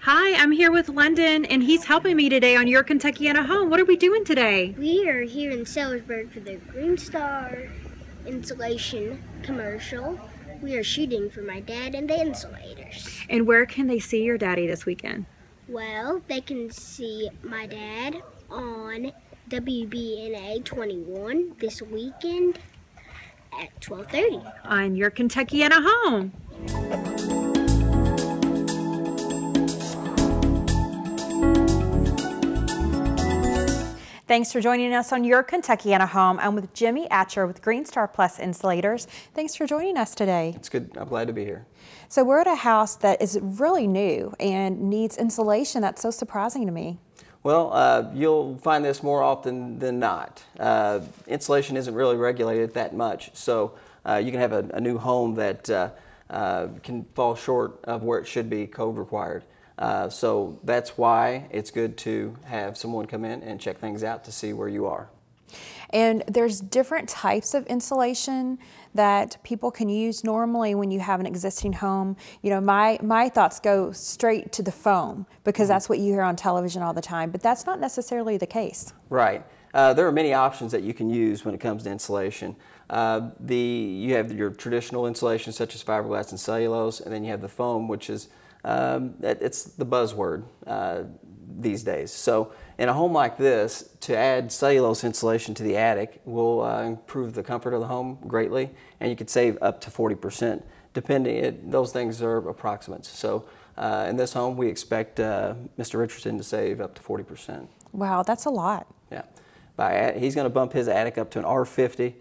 Hi, I'm here with London, and he's helping me today on Your Kentuckiana Home. What are we doing today? We are here in Sellersburg for the Green Star insulation commercial. We are shooting for my dad and the insulators. And where can they see your daddy this weekend? Well, they can see my dad on WBNA 21 this weekend at 12:30. On Your Kentuckiana Home. Thanks for joining us on Your Kentuckiana Home. I'm with Jimmy Atcher with Green Star Plus Insulators. Thanks for joining us today. It's good. I'm glad to be here. So we're at a house that is really new and needs insulation. That's so surprising to me. Well, you'll find this more often than not. Insulation isn't really regulated that much, so you can have a new home that can fall short of where it should be code required. So that's why it's good to have someone come in and check things out to see where you are. And there's different types of insulation that people can use normally when you have an existing home. You know, my thoughts go straight to the foam because that's what you hear on television all the time, but that's not necessarily the case. Right. There are many options that you can use when it comes to insulation. You have your traditional insulation such as fiberglass and cellulose, and then you have the foam, which is it's the buzzword these days. So in a home like this, to add cellulose insulation to the attic will improve the comfort of the home greatly, and you could save up to 40%. Those things are approximates. So in this home, we expect Mr. Richardson to save up to 40%. Wow, that's a lot. Yeah, he's going to bump his attic up to an R50.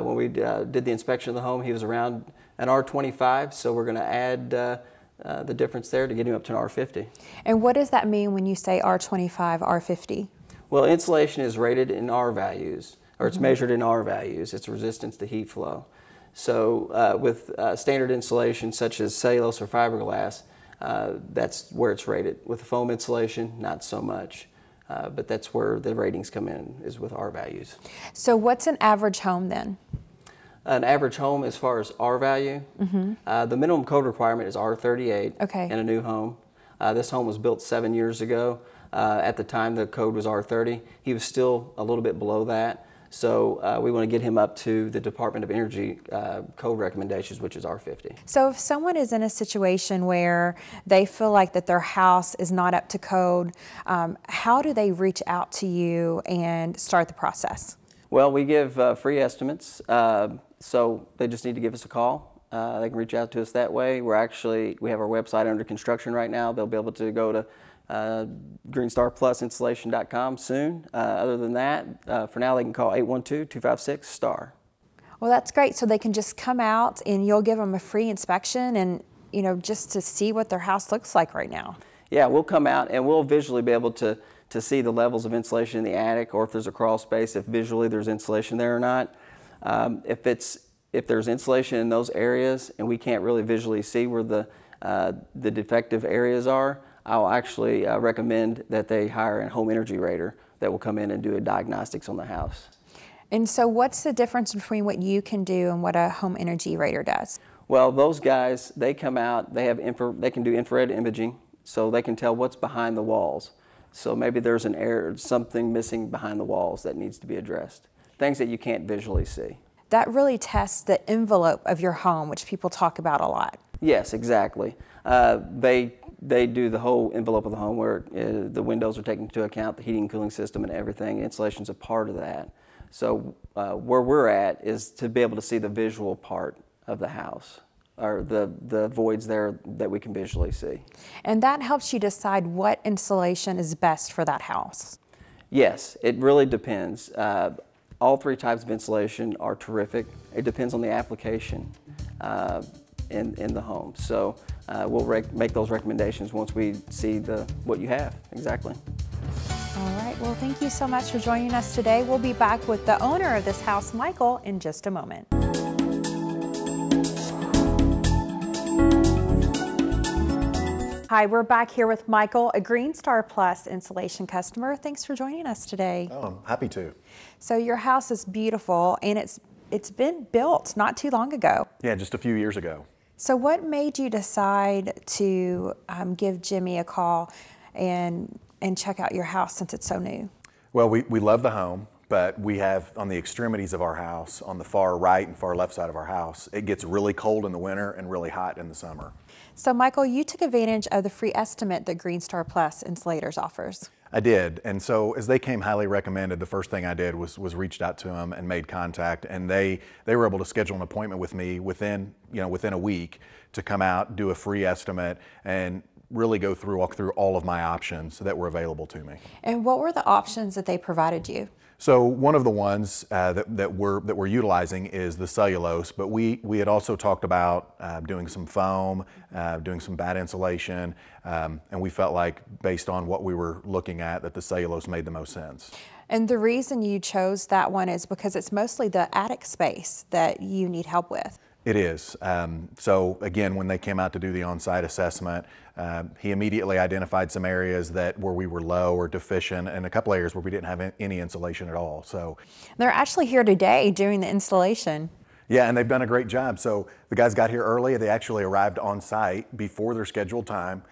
When we did the inspection of the home, he was around an R25, so we're going to add the difference there to get him up to an R50. And what does that mean when you say R25, R50? Well, insulation is rated in R values, or it's measured in R values. It's resistance to heat flow. So with standard insulation such as cellulose or fiberglass, that's where it's rated. With the foam insulation, not so much. But that's where the ratings come in, is with R values. So what's an average home then? An average home as far as R value, the minimum code requirement is R38 in a new home. This home was built 7 years ago. At the time the code was R30. He was still a little bit below that. So we want to get him up to the Department of Energy code recommendations, which is R50. So if someone is in a situation where they feel like that their house is not up to code, how do they reach out to you and start the process? Well, we give free estimates, so they just need to give us a call. They can reach out to us that way. We have our website under construction right now. They'll be able to go to greenstarplusinsulation.com soon. Other than that, for now they can call 812-256-STAR. Well, that's great. So they can just come out and you'll give them a free inspection and, you know, just to see what their house looks like right now. Yeah, we'll come out and we'll visually be able to see the levels of insulation in the attic, or if there's a crawl space, if visually there's insulation there or not. If there's insulation in those areas and we can't really visually see where the defective areas are, I'll actually recommend that they hire a home energy rater that will come in and do a diagnostics on the house. And so what's the difference between what you can do and what a home energy rater does? Well, those guys, they come out, they can do infrared imaging, so they can tell what's behind the walls. So maybe there's an error, something missing behind the walls that needs to be addressed. Things that you can't visually see. That really tests the envelope of your home, which people talk about a lot. Yes, exactly. They do the whole envelope of the home where the windows are taken into account, the heating and cooling system and everything. Insulation's a part of that. So where we're at is to be able to see the visual part of the house, or the voids there that we can visually see. And that helps you decide what insulation is best for that house. Yes, it really depends. All three types of insulation are terrific. It depends on the application in the home. So we'll make those recommendations once we see what you have exactly. All right, well, thank you so much for joining us today. We'll be back with the owner of this house, Michael, in just a moment. Hi, we're back here with Michael, a Green Star Plus insulation customer. Thanks for joining us today. Oh, I'm happy to. So your house is beautiful, and it's been built not too long ago. Yeah, just a few years ago. So what made you decide to give Jimmy a call and check out your house since it's so new? Well, we love the home, but we have on the extremities of our house, on the far right and far left side of our house, it gets really cold in the winter and really hot in the summer. So Michael, you took advantage of the free estimate that Green Star Plus Insulators offers. I did, and so as they came highly recommended, the first thing I did was reached out to them and made contact, and they were able to schedule an appointment with me within a week to come out, do a free estimate, and really walk through all of my options that were available to me. And what were the options that they provided you? So one of the ones that we're utilizing is the cellulose, but we had also talked about doing some foam, doing some batt insulation, and we felt like based on what we were looking at that the cellulose made the most sense. And the reason you chose that one is because it's mostly the attic space that you need help with. It is. So again, when they came out to do the on-site assessment, he immediately identified some areas where we were low or deficient, and a couple areas where we didn't have any insulation at all. So they're actually here today doing the installation. Yeah, and they've done a great job. So the guys got here early. They actually arrived on site before their scheduled time.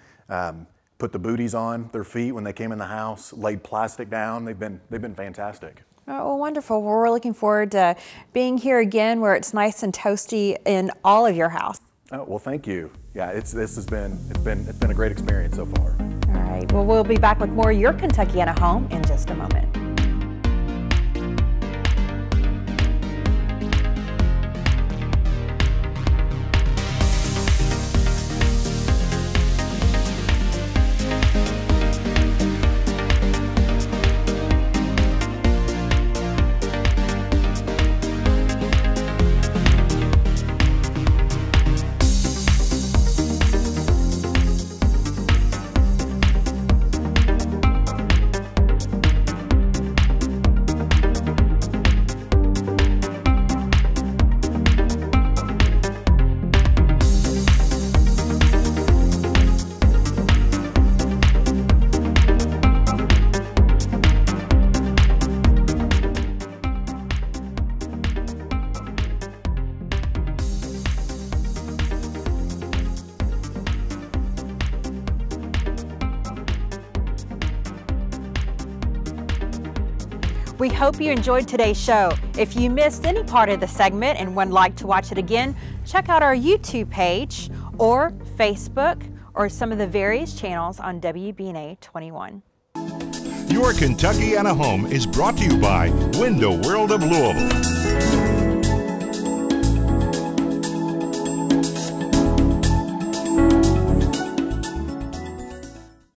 Put the booties on their feet when they came in the house. Laid plastic down. They've been fantastic. Oh, well, wonderful. Well, we're looking forward to being here again where it's nice and toasty in all of your house. Oh, well, thank you. Yeah, it's been a great experience so far. All right. Well, we'll be back with more of your Kentuckiana home in just a moment. We hope you enjoyed today's show. If you missed any part of the segment and would like to watch it again, check out our YouTube page or Facebook or some of the various channels on WBNA 21. Your Kentuckiana Home is brought to you by Window World of Louisville.